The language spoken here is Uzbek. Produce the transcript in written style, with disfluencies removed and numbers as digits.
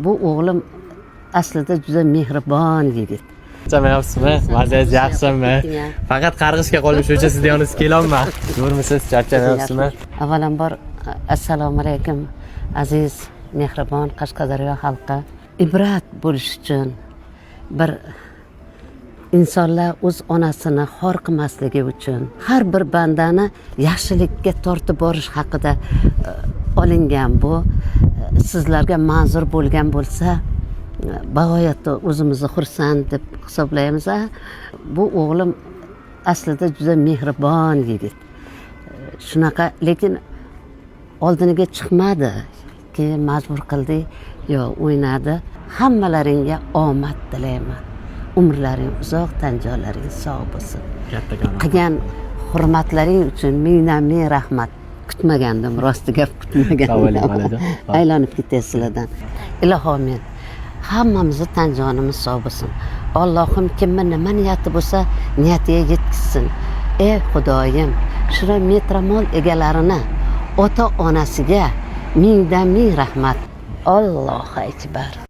bu o'g'lim aslida juda mehribon yigit. Chamayapsizmi? Vaziyat yaxshimi? Faqat qarg'ishga qolib shucha sizni yoningizga kelolman. Ko'rmisiz, charchamayapsizmi? Avvalambor assalomu alaykum aziz mehribon Qashqadaryo xalqi. Ibrat bo'lish uchun bir insonlar o'z onasini xor qilmasligi uchun har bir bandani yaxshilikka tortib borish haqida olingan bu sizlarga manzur bo'lgan bo'lsa bag'oyatda o'zimizni xursand deb hisoblaymiz. Bu o'g'lim aslida juda mehribon yigit. Shunaqa, lekin oldiniga chiqmadi. Keyin majbur qildik, yo o'ynadi. Hammalaringga omad tilayman. Umrlaring uzoq, tan joylaring sog' bo'lsin. Qilgan hurmatlaring uchun ming rahmat. Kutmagandim, rosti gap kutmagandim. Aylanib ketay sizlardan. Iloho men hammamizni tan jonimiz sog' bo'lsin. Allohim kimni nima niyati bo'lsa, niyatiga yetkazsin. Ey Xudoyim, shuna metramol egalarini, ota-onasiga ming rahmat. Allohu akbar.